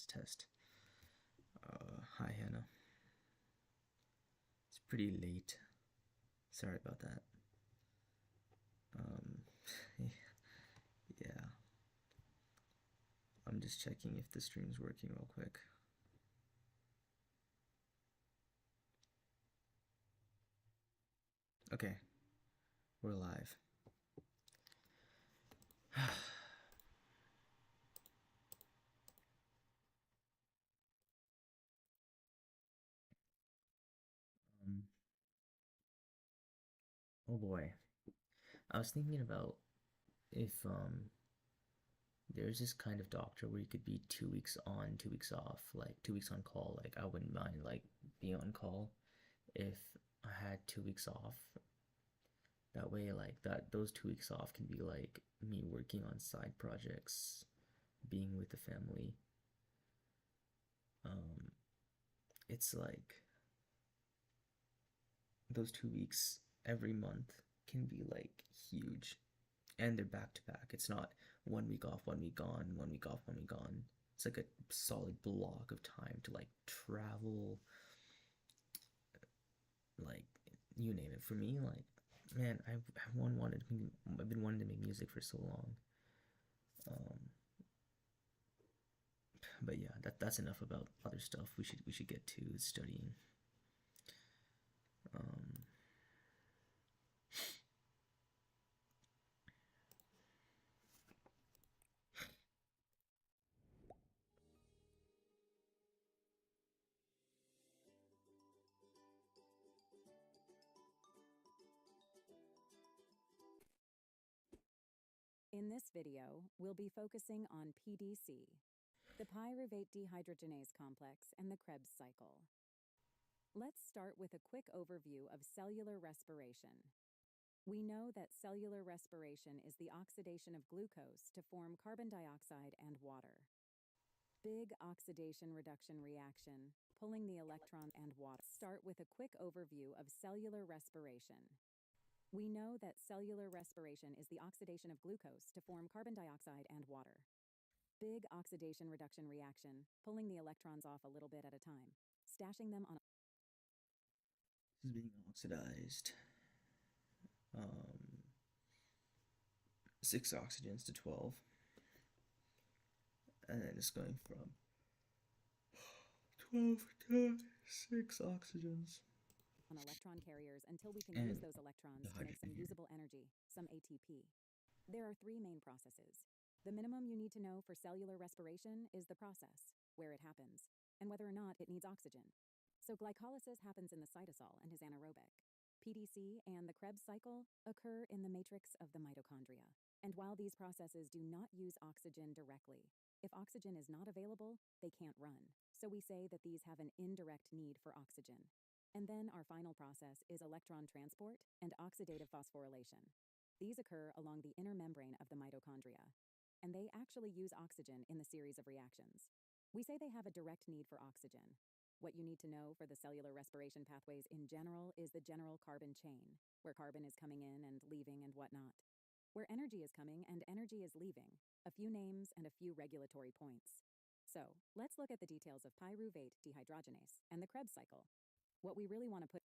test. Hi Hannah. It's pretty late. Sorry about that. Um, yeah. I'm just checking if the stream's working real quick. Okay, we're live. um, oh boy. I was thinking about if there's this kind of doctor where you could be 2 weeks on, 2 weeks off, like 2 weeks on call. Like I wouldn't mind like being on call if I had 2 weeks off. That way, like that, those 2 weeks off can be like me working on side projects, being with the family. Um, it's like those 2 weeks every month can be like huge, and they're back to back. It's not 1 week off, 1 week on, 1 week off, 1 week on. It's like a solid block of time to like travel, like you name it. For me, like man, I've been wanting to make music for so long. Um, but yeah, that's enough about other stuff. We should get to studying. Um, In this video, we'll be focusing on PDC, the pyruvate dehydrogenase complex, and the Krebs cycle. Let's start with a quick overview of cellular respiration. We know that cellular respiration is the oxidation of glucose to form carbon dioxide and water. Big oxidation reduction reaction, pulling the electron and water. Start with a quick overview of cellular respiration. We know that cellular respiration is the oxidation of glucose to form carbon dioxide and water. Big oxidation reduction reaction, pulling the electrons off a little bit at a time, stashing them on. this is being oxidized. Um, 6 oxygens to 12, and then it's going from 12 to 6 oxygens. On electron carriers until we can use And those the electrons to make hydrogen some here. usable energy, some ATP. There are three main processes. The minimum you need to know for cellular respiration is the process, where it happens, and whether or not it needs oxygen. So glycolysis happens in the cytosol and is anaerobic. PDC and the Krebs cycle occur in the matrix of the mitochondria. And while these processes do not use oxygen directly, if oxygen is not available, they can't run. So we say that these have an indirect need for oxygen. And then our final process is electron transport and oxidative phosphorylation. These occur along the inner membrane of the mitochondria, and they actually use oxygen in the series of reactions. We say they have a direct need for oxygen. What you need to know for the cellular respiration pathways in general is the general carbon chain, where carbon is coming in and leaving and whatnot. Where energy is coming and energy is leaving, a few names and a few regulatory points. So, let's look at the details of pyruvate dehydrogenase and the Krebs cycle. What we really want to put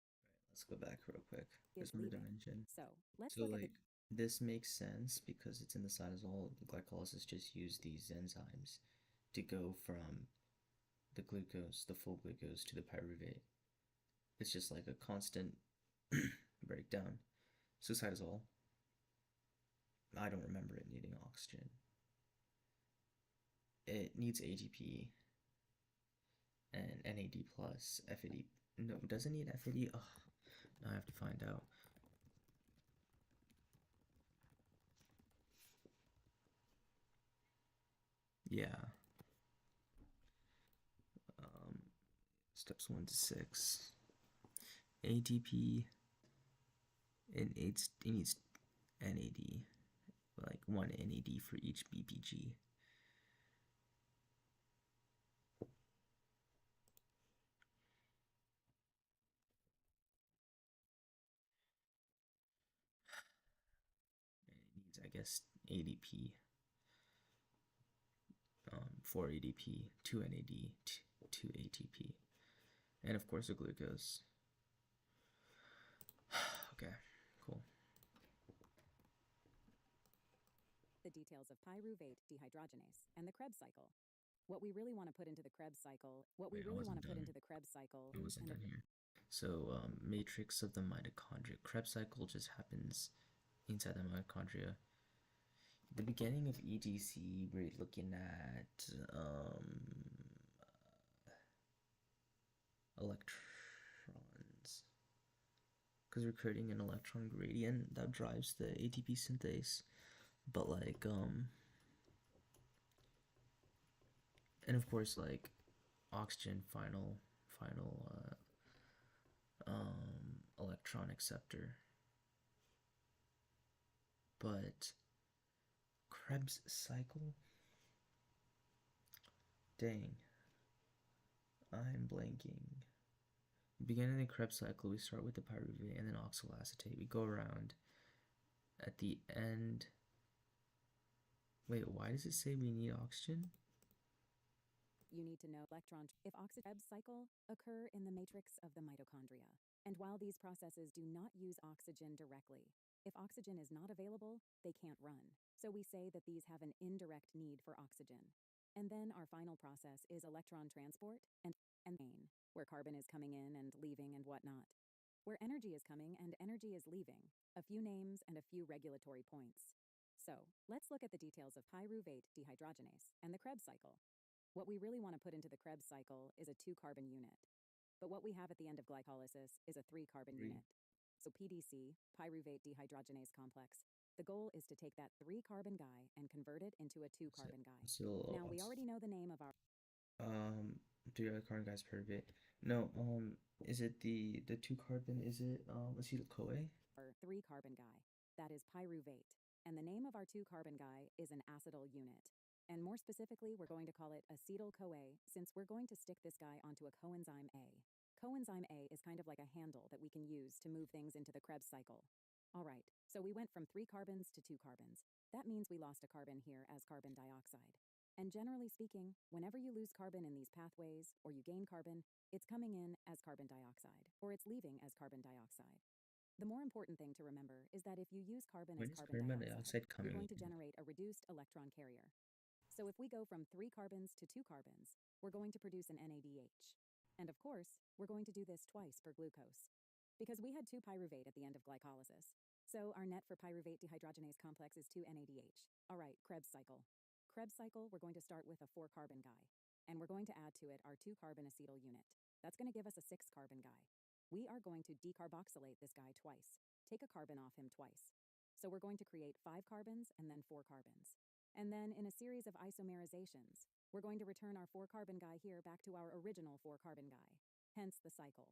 Let's go back real quick. is Remember to leaving. mention. So, let's So look at the like this makes sense because it's in the cytosol. The glycolysis just use these enzymes to go from the glucose, the full glucose, to the pyruvate. It's just like a constant breakdown. So cytosol, I don't remember it needing oxygen. It needs ATP and NAD plus, FAD. No, does it need FAD? Oh, now I have to find out. Yeah. Um, steps 1 to 6. ATP. It needs NAD, like one NAD for each BPG. And it needs, I guess, ADP, 4 ADP, 2 NAD, 2 ATP, and of course the glucose. Okay, cool. The details of pyruvate dehydrogenase and the Krebs cycle. What we really want to put into the Krebs cycle, It wasn't done here. So, matrix of the mitochondria. Krebs cycle just happens inside the mitochondria. The beginning of EDC, we're looking at electrons, because we're creating an electron gradient that drives the ATP synthase. But like and of course, like oxygen final electron acceptor. But Krebs cycle, dang, I'm blanking. Beginning of the Krebs cycle, we start with the pyruvate and then oxaloacetate. We go around at the end. Wait, why does it say we need oxygen? You need to know electron if Krebs cycle occur in the matrix of the mitochondria. And while these processes do not use oxygen directly, if oxygen is not available, they can't run. So we say that these have an indirect need for oxygen. And then our final process is electron transport and main, where carbon is coming in and leaving and whatnot. Where energy is coming and energy is leaving, a few names and a few regulatory points. So let's look at the details of pyruvate dehydrogenase and the Krebs cycle. What we really want to put into the Krebs cycle is a 2-carbon unit. But what we have at the end of glycolysis is a 3-carbon unit. So PDC, pyruvate dehydrogenase complex, the goal is to take that 3-carbon guy and convert it into a 2-carbon guy. Now, we already know the name of our 3-carbon guy's pyruvate. No, is it the 2-carbon, is it acetyl-CoA? Our 3-carbon guy, that is pyruvate. And the name of our 2-carbon guy is an acetyl unit. And more specifically, we're going to call it acetyl-CoA since we're going to stick this guy onto a coenzyme A. Coenzyme A is kind of like a handle that we can use to move things into the Krebs cycle. All right, so we went from 3 carbons to 2 carbons. That means we lost a carbon here as carbon dioxide. And generally speaking, whenever you lose carbon in these pathways or you gain carbon, it's coming in as carbon dioxide or it's leaving as carbon dioxide. The more important thing to remember is that if you use carbon as carbon dioxide, you're going to generate a reduced electron carrier. So if we go from 3 carbons to 2 carbons, we're going to produce an NADH. And of course, we're going to do this twice for glucose. Because we had 2 pyruvate at the end of glycolysis. So our net for pyruvate dehydrogenase complex is 2 NADH. All right, Krebs cycle. Krebs cycle, we're going to start with a 4-carbon guy. And we're going to add to it our 2-carbon acetyl unit. That's going to give us a 6-carbon guy. We are going to decarboxylate this guy twice. Take a carbon off him twice. So we're going to create 5 carbons and then 4 carbons. And then in a series of isomerizations, we're going to return our 4-carbon guy here back to our original 4-carbon guy. Hence the cycle.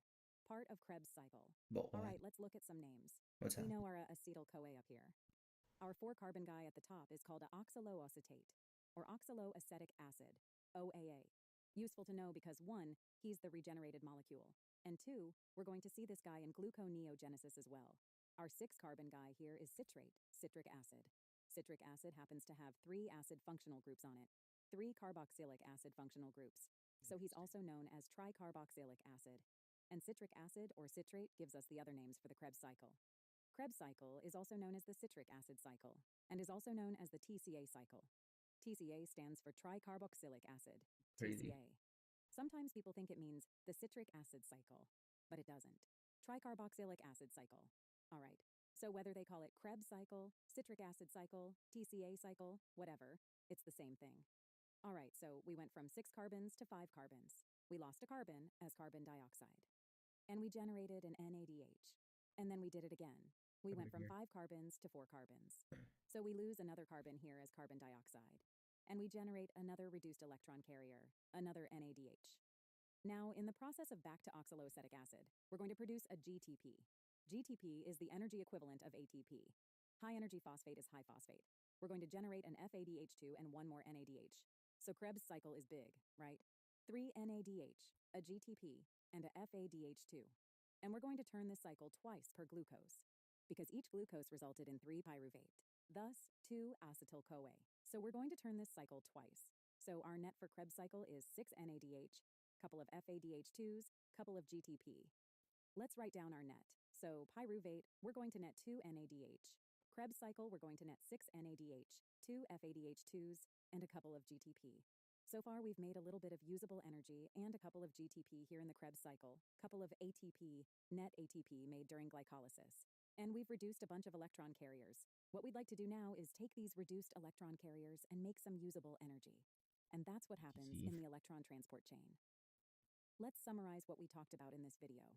Part of Krebs cycle. All right, let's look at some names. We know our acetyl-CoA up here. Our 4-carbon guy at the top is called oxaloacetate, or oxaloacetic acid, OAA. Useful to know because 1, he's the regenerated molecule, and 2, we're going to see this guy in gluconeogenesis as well. Our 6-carbon guy here is citrate, citric acid. Citric acid happens to have 3 acid functional groups on it, 3 carboxylic acid functional groups. So he's also known as tricarboxylic acid. And citric acid or citrate gives us the other names for the Krebs cycle. Krebs cycle is also known as the citric acid cycle, and is also known as the TCA cycle. TCA stands for tricarboxylic acid, TCA. Sometimes people think it means the citric acid cycle, but it doesn't. Tricarboxylic acid cycle. All right. So whether they call it Krebs cycle, citric acid cycle, TCA cycle, whatever, it's the same thing. All right, so we went from 6 carbons to 5 carbons. We lost a carbon as carbon dioxide. And we generated an NADH. And then we did it again. We went from 5 carbons to 4 carbons. So we lose another carbon here as carbon dioxide. And we generate another reduced electron carrier, another NADH. Now, in the process of back to oxaloacetic acid, we're going to produce a GTP. GTP is the energy equivalent of ATP. High energy phosphate is high phosphate. We're going to generate an FADH2 and 1 more NADH. So Krebs cycle is big, right? 3 NADH, a GTP, and a FADH2. And we're going to turn this cycle twice per glucose, because each glucose resulted in 3 pyruvate, thus 2 acetyl-CoA. So we're going to turn this cycle twice. So our net for Krebs cycle is 6 NADH, couple of FADH2s, couple of GTP. Let's write down our net. So pyruvate, we're going to net 2 NADH. Krebs cycle, we're going to net 6 NADH, 2 FADH2s, and a couple of GTP. So far, we've made a little bit of usable energy and a couple of GTP here in the Krebs cycle, couple of ATP, net ATP made during glycolysis. And we've reduced a bunch of electron carriers. What we'd like to do now is take these reduced electron carriers and make some usable energy. And that's what happens in the electron transport chain. Let's summarize what we talked about in this video.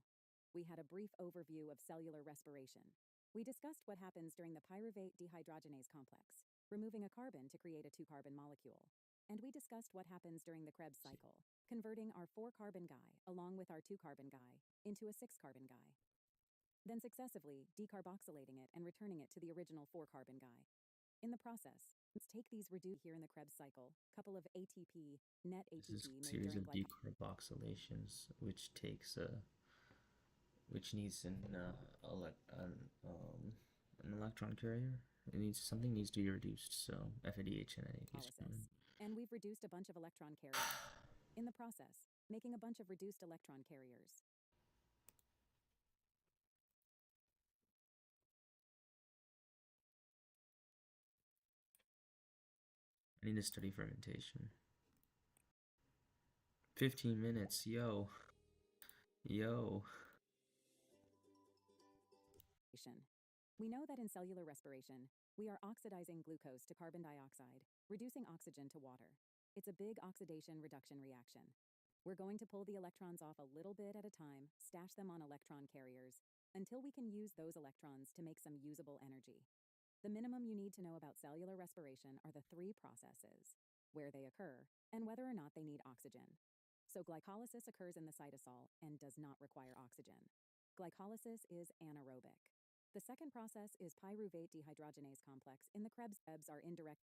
We had a brief overview of cellular respiration. We discussed what happens during the pyruvate dehydrogenase complex, removing a carbon to create a 2-carbon molecule. And we discussed what happens during the Krebs cycle, converting our 4-carbon guy, along with our 2-carbon guy, into a 6-carbon guy. Then successively decarboxylating it and returning it to the original 4-carbon guy. In the process, let's take these reduced here in the Krebs cycle, couple of ATP, net ATP This is a made series during of decarboxylations, which needs an electron carrier. Something needs to be reduced, so FADH and NAD is fine. And we've reduced a bunch of electron carriers. In the process, making a bunch of reduced electron carriers. I need to study fermentation. 15 minutes, yo. We know that in cellular respiration, we are oxidizing glucose to carbon dioxide, reducing oxygen to water. It's a big oxidation reduction reaction. We're going to pull the electrons off a little bit at a time, stash them on electron carriers, until we can use those electrons to make some usable energy. The minimum you need to know about cellular respiration are the 3 processes, where they occur, and whether or not they need oxygen. So glycolysis occurs in the cytosol and does not require oxygen. Glycolysis is anaerobic. The second process is pyruvate dehydrogenase complex in the Krebs. Krebs are indirect.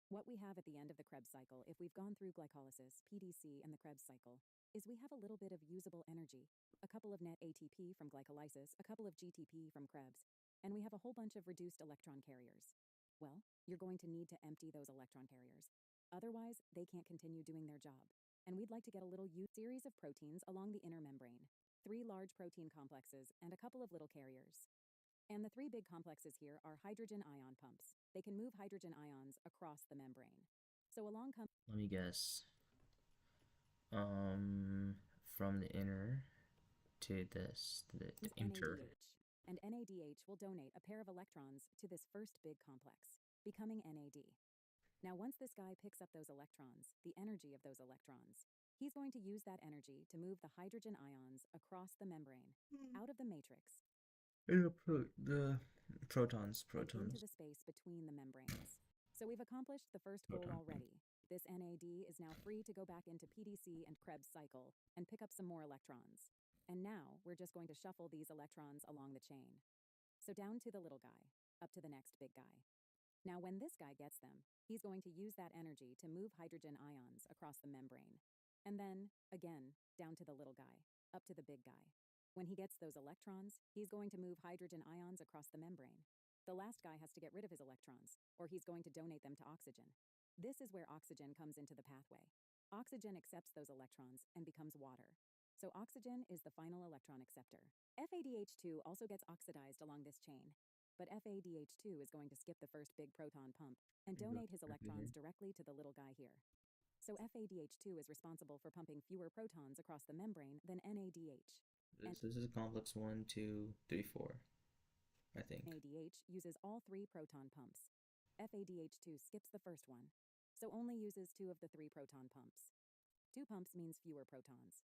What we have at the end of the Krebs cycle, if we've gone through glycolysis, PDC, and the Krebs cycle, is we have a little bit of usable energy, a couple of net ATP from glycolysis, a couple of GTP from Krebs, and we have a whole bunch of reduced electron carriers. Well, you're going to need to empty those electron carriers. Otherwise, they can't continue doing their job. And we'd like to get a little series of proteins along the inner membrane, 3 large protein complexes, and a couple of little carriers. And the 3 big complexes here are hydrogen ion pumps. They can move hydrogen ions across the membrane. So along comes... Let me guess. From the inner to this, the inter. And NADH will donate a pair of electrons to this first big complex, becoming NAD. Now once this guy picks up those electrons, the energy of those electrons, he's going to use that energy to move the hydrogen ions across the membrane, out of the matrix, The protons. into the space between the membranes. So we've accomplished the first goal already. This NAD is now free to go back into PDC and Krebs cycle and pick up some more electrons. And now we're just going to shuffle these electrons along the chain. So down to the little guy, up to the next big guy. Now when this guy gets them, he's going to use that energy to move hydrogen ions across the membrane. And then, again, down to the little guy, up to the big guy. When he gets those electrons, he's going to move hydrogen ions across the membrane. The last guy has to get rid of his electrons, or he's going to donate them to oxygen. This is where oxygen comes into the pathway. Oxygen accepts those electrons and becomes water. So oxygen is the final electron acceptor. FADH2 also gets oxidized along this chain, but FADH2 is going to skip the first big proton pump and donate his electrons directly to the little guy here. So FADH2 is responsible for pumping fewer protons across the membrane than NADH. This is complex 1, 2, 3, 4, I think. NADH uses all 3 proton pumps. FADH2 skips the first one, so only uses 2 of the 3 proton pumps. 2 pumps means fewer protons.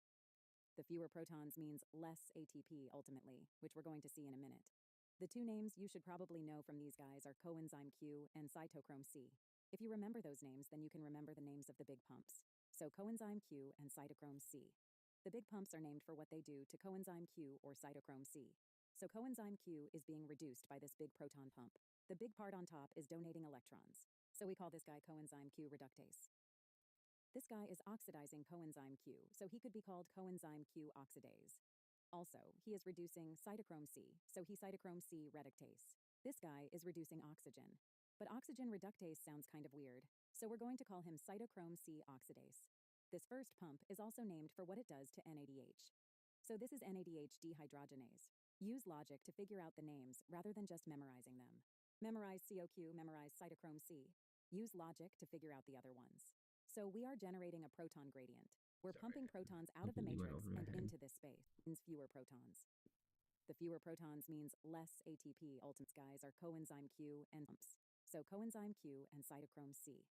The fewer protons means less ATP ultimately, which we're going to see in a minute. The 2 names you should probably know from these guys are coenzyme Q and cytochrome C. If you remember those names, then you can remember the names of the big pumps. So coenzyme Q and cytochrome C. The big pumps are named for what they do to coenzyme Q or cytochrome C. So coenzyme Q is being reduced by this big proton pump. The big part on top is donating electrons. So we call this guy coenzyme Q reductase. This guy is oxidizing coenzyme Q, so he could be called coenzyme Q oxidase. Also, he is reducing cytochrome C, so he cytochrome C reductase. This guy is reducing oxygen. But oxygen reductase sounds kind of weird, So we're going to call him cytochrome C oxidase. This first pump is also named for what it does to NADH. So this is NADH dehydrogenase. Use logic to figure out the names rather than just memorizing them. Memorize COQ, memorize cytochrome C. Use logic to figure out the other ones. So we are generating a proton gradient. We're pumping protons out of the Completely went matrix over my and head. into this space. Means fewer protons. The fewer protons means less ATP. Ultimate guys are coenzyme Q and pumps. So coenzyme Q and cytochrome C.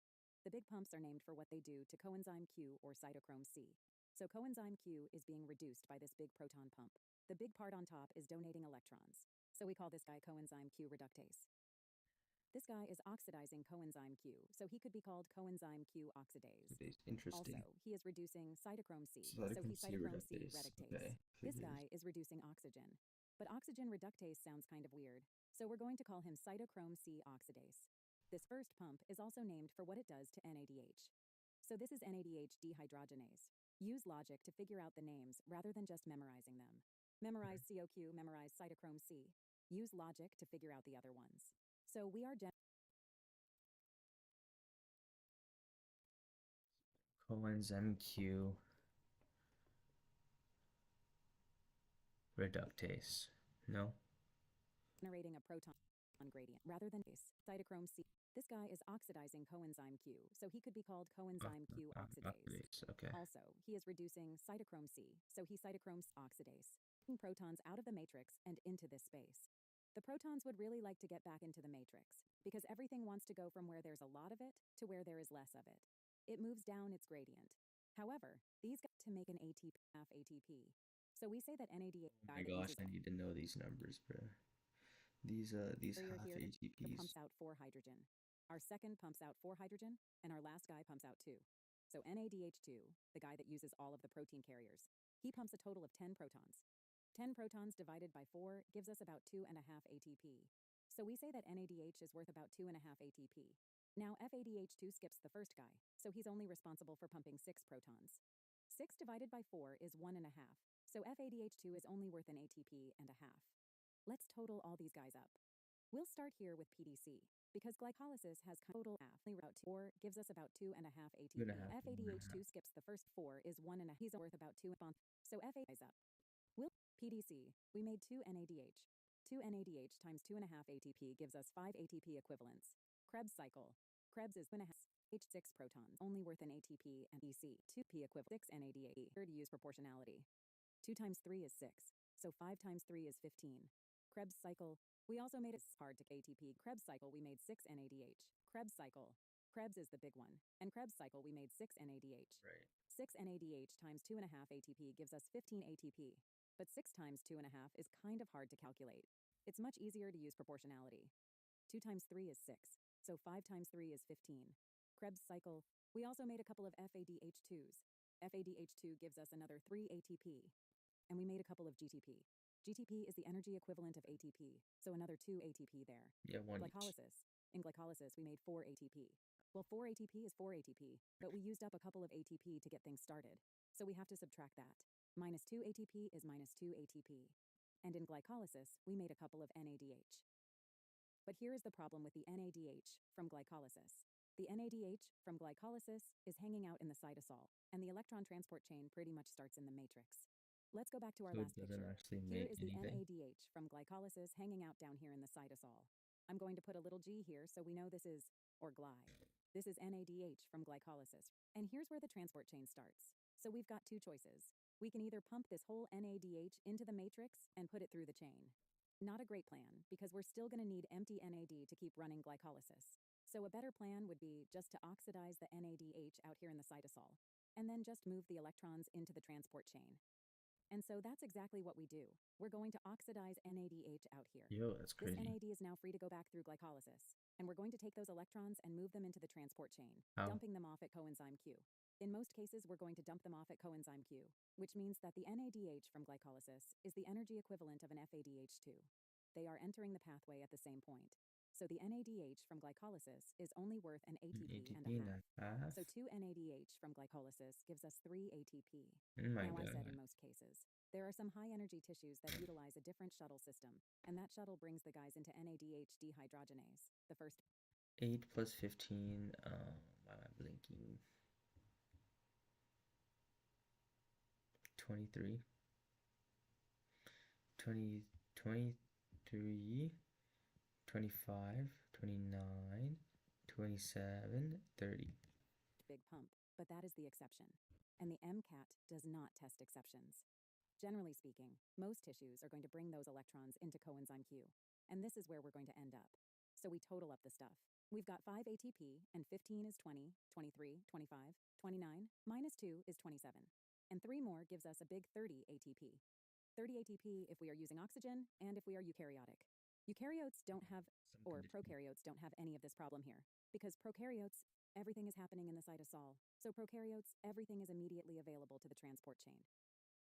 The big pumps are named for what they do to coenzyme Q or cytochrome C. So coenzyme Q is being reduced by this big proton pump. The big part on top is donating electrons. So we call this guy coenzyme Q reductase. This guy is oxidizing coenzyme Q, so he could be called coenzyme Q oxidase. Interesting. Also, he is reducing cytochrome C, so Cytochrome he's C cytochrome C reductase. reductase. Okay. This Figures. guy is reducing oxygen. But oxygen reductase sounds kind of weird, so we're going to call him cytochrome C oxidase. This first pump is also named for what it does to NADH. So this is NADH dehydrogenase. Use logic to figure out the names rather than just memorizing them. Memorize COQ, memorize cytochrome C. Use logic to figure out the other ones. So we are Coenzyme Q reductase. No? generating a proton gradient rather than base. Cytochrome C. This guy is oxidizing coenzyme Q, so he could be called coenzyme Q oxidase. Okay. Also, he is reducing cytochrome C, so he cytochrome oxidase. Taking protons out of the matrix and into this space. The protons would really like to get back into the matrix, because everything wants to go from where there's a lot of it to where there is less of it. It moves down its gradient. However, these got to make an ATP half ATP. So we say that NADH. Oh my gosh, I need to know these numbers, bro. These half here ATPs. pumps out 4 hydrogen. Our second pumps out 4 hydrogen, and our last guy pumps out 2. So NADH2, the guy that uses all of the protein carriers, he pumps a total of 10 protons. 10 protons divided by 4 gives us about 2.5 ATP. So we say that NADH is worth about 2.5 ATP. Now FADH2 skips the first guy, so he's only responsible for pumping 6 protons. 6 divided by 4 is 1.5, so FADH2 is only worth an ATP and a half. Let's total all these guys up. We'll start here with PDC, because glycolysis has total about 4 gives us about 2.5 ATP. 2.5, FADH2 skips the first 4 is 1.5. He's worth about 2. So FA is up. We'll PDC. We made 2 NADH. 2 NADH times 2.5 ATP gives us 5 ATP equivalents. Krebs cycle. Krebs is 2.5 H6 protons, only worth an ATP and EC. 2P equivalent 6 NADH. Here to use proportionality. 2 times 3 is 6, so 5 times 3 is 15. Krebs cycle. We also made it hard to ATP. Krebs cycle, we made 6 NADH. Krebs cycle. Krebs is the big one. And Krebs cycle, we made 6 NADH. Right. 6 NADH times 2.5 ATP gives us 15 ATP. But 6 times 2.5 is kind of hard to calculate. It's much easier to use proportionality. 2 times 3 is 6, so 5 times 3 is 15. Krebs cycle. We also made a couple of FADH2s. FADH2 gives us another 3 ATP. And we made a couple of GTP. GTP is the energy equivalent of ATP, so another 2 ATP there. Yeah, one Glycolysis. In glycolysis, we made 4 ATP. Well, 4 ATP is 4 ATP, but we used up a couple of ATP to get things started, so we have to subtract that. Minus 2 ATP is minus 2 ATP. And in glycolysis, we made a couple of NADH. But here is the problem with the NADH from glycolysis. The NADH from glycolysis is hanging out in the cytosol, and the electron transport chain pretty much starts in the matrix. Let's go back to our So it last doesn't picture. actually Here make is the anything. NADH from glycolysis hanging out down here in the cytosol. I'm going to put a little G here so we know this is, or gly. This is NADH from glycolysis. And here's where the transport chain starts. So we've got 2 choices. We can either pump this whole NADH into the matrix and put it through the chain. Not a great plan, because we're still going to need empty NAD to keep running glycolysis. So a better plan would be just to oxidize the NADH out here in the cytosol, and then just move the electrons into the transport chain. And so that's exactly what we do. We're going to oxidize NADH out here. Yo, that's This crazy. NAD is now free to go back through glycolysis, and we're going to take those electrons and move them into the transport chain, How? dumping them off at coenzyme Q. In most cases, we're going to dump them off at coenzyme Q, which means that the NADH from glycolysis is the energy equivalent of an FADH2. They are entering the pathway at the same point. So the NADH from glycolysis is only worth an ATP, and a half. So 2 NADH from glycolysis gives us 3 ATP. Oh my Now, god. I said in most cases. There are some high-energy tissues that utilize a different shuttle system, and that shuttle brings the guys into NADH dehydrogenase, the first 8 plus 15, Why am I blinking? 23, 20, 23, 25, 29, 27, 30. Big pump, but that is the exception. And the MCAT does not test exceptions. Generally speaking, most tissues are going to bring those electrons into coenzyme Q, and this is where we're going to end up. So we total up the stuff. We've got 5 ATP, and 15 is 20, 23, 25, 29, minus 2 is 27. And 3 more gives us a big 30 ATP. 30 ATP if we are using oxygen, and if we are eukaryotic. Eukaryotes don't have, or prokaryotes don't have any of this problem here, because prokaryotes, everything is happening in the cytosol. So prokaryotes, everything is immediately available to the transport chain.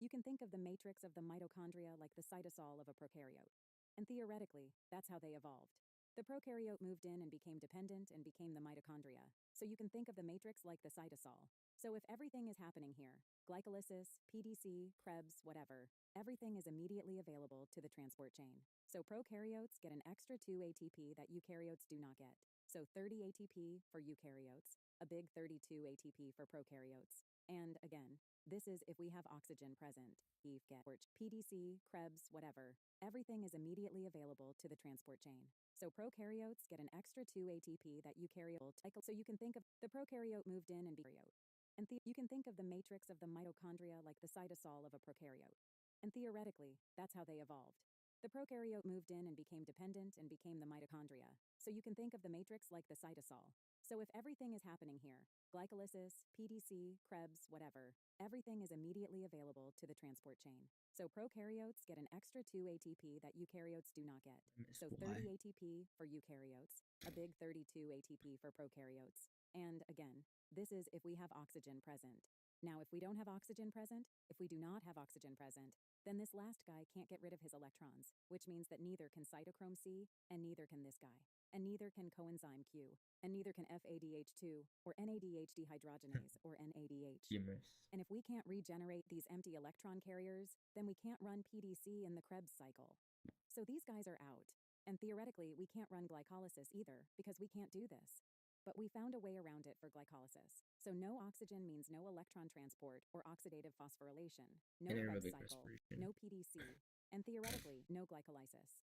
You can think of the matrix of the mitochondria like the cytosol of a prokaryote. And theoretically, that's how they evolved. The prokaryote moved in and became dependent and became the mitochondria. So you can think of the matrix like the cytosol. So if everything is happening here, glycolysis, PDC, Krebs, whatever, everything is immediately available to the transport chain. So prokaryotes get an extra 2 ATP that eukaryotes do not get. So 30 ATP for eukaryotes, a big 32 ATP for prokaryotes. And again, this is if we have oxygen present. PDC, Krebs, whatever, everything is immediately available to the transport chain. So prokaryotes get an extra 2 ATP that eukaryotes. So you can think of the prokaryote moved in and became and you can think of the matrix of the mitochondria like the cytosol of a prokaryote. And theoretically, that's how they evolved. The prokaryote moved in and became dependent and became the mitochondria. So you can think of the matrix like the cytosol. So if everything is happening here, glycolysis, PDC, Krebs, whatever, everything is immediately available to the transport chain. So prokaryotes get an extra 2 ATP that eukaryotes do not get. So 30 ATP for eukaryotes, a big 32 ATP for prokaryotes. And again, this is if we have oxygen present. Now, if we don't have oxygen present, if we do not have oxygen present, then this last guy can't get rid of his electrons, which means that neither can cytochrome C, and neither can this guy, and neither can coenzyme Q, and neither can FADH2, or NADH dehydrogenase, or NADH. And if we can't regenerate these empty electron carriers, then we can't run PDC in the Krebs cycle. So these guys are out. And theoretically, we can't run glycolysis either, because we can't do this. But we found a way around it for glycolysis. So no oxygen means no electron transport or oxidative phosphorylation, no Krebs cycle, no PDC, and theoretically, no glycolysis.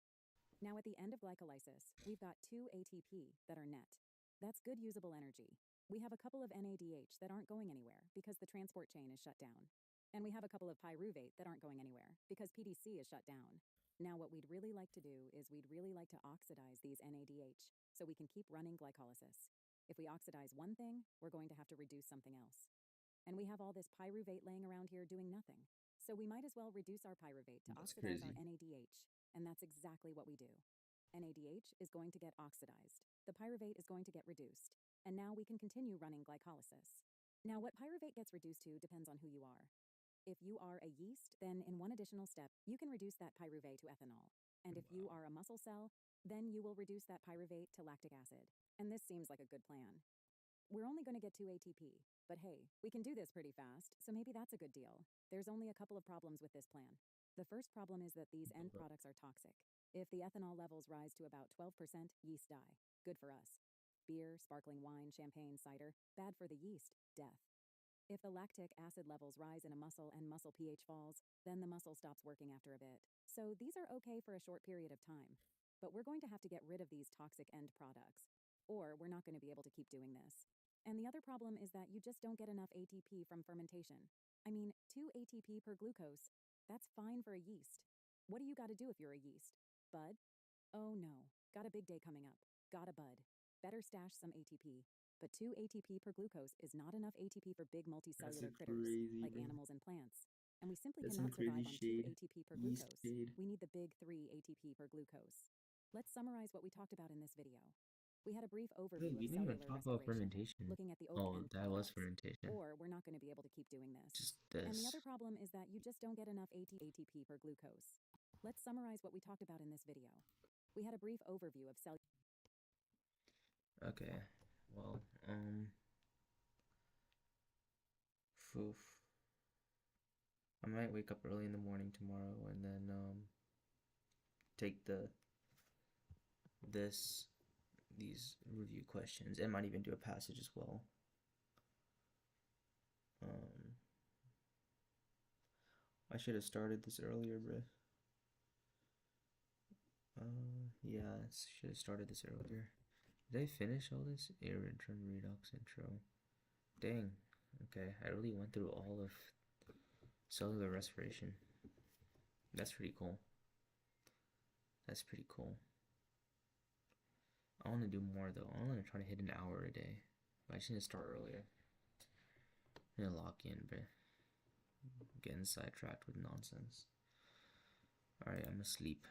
Now at the end of glycolysis, we've got 2 ATP that are net. That's good usable energy. We have a couple of NADH that aren't going anywhere because the transport chain is shut down. And we have a couple of pyruvate that aren't going anywhere because PDC is shut down. Now what we'd really like to do is we'd really like to oxidize these NADH so we can keep running glycolysis. If we oxidize one thing, we're going to have to reduce something else. And we have all this pyruvate laying around here doing nothing. So we might as well reduce our pyruvate to oxidize our NADH. And that's exactly what we do. NADH is going to get oxidized. The pyruvate is going to get reduced. And now we can continue running glycolysis. Now what pyruvate gets reduced to depends on who you are. If you are a yeast, then in one additional step, you can reduce that pyruvate to ethanol. And if you are a muscle cell, then you will reduce that pyruvate to lactic acid. And this seems like a good plan. We're only going to get 2 ATP, but hey, we can do this pretty fast, so maybe that's a good deal. There's only a couple of problems with this plan. The first problem is that these end products are toxic. If the ethanol levels rise to about 12%, yeast die. Good for us. Beer, sparkling wine, champagne, cider, bad for the yeast, death. If the lactic acid levels rise in a muscle and muscle pH falls, then the muscle stops working after a bit. So these are okay for a short period of time. But we're going to have to get rid of these toxic end products, or we're not going to be able to keep doing this. And the other problem is that you just don't get enough ATP from fermentation. I mean, 2 ATP per glucose, that's fine for a yeast. What do you got to do if you're a yeast? Bud? Oh no, got a big day coming up. Got a bud. Better stash some ATP. But 2 ATP per glucose is not enough ATP for big multicellular critters, like animals and plants. And we simply cannot survive on 2 ATP per glucose. We need the big 3 ATP per glucose. Let's summarize what we talked about in this video. We had a brief overview of cellular respiration, looking at the open end products, fermentation. or we're not going to be able to keep doing this. Just this. And the other problem is that you just don't get enough ATP per glucose. Let's summarize what we talked about in this video. We had a brief overview of cellular. Okay, well, I might wake up early in the morning tomorrow and then take these review questions. I might even do a passage as well. I should have started this earlier, bro. Yeah, I should have started this earlier. Did I finish all this? Air intro, redox intro. Dang. Okay, I really went through all of cellular respiration. That's pretty cool. That's pretty cool. I want to do more though. I want to try to hit an hour a day. But I just need to start earlier. I'm gonna lock in, bro. Getting sidetracked with nonsense. Alright, I'm asleep.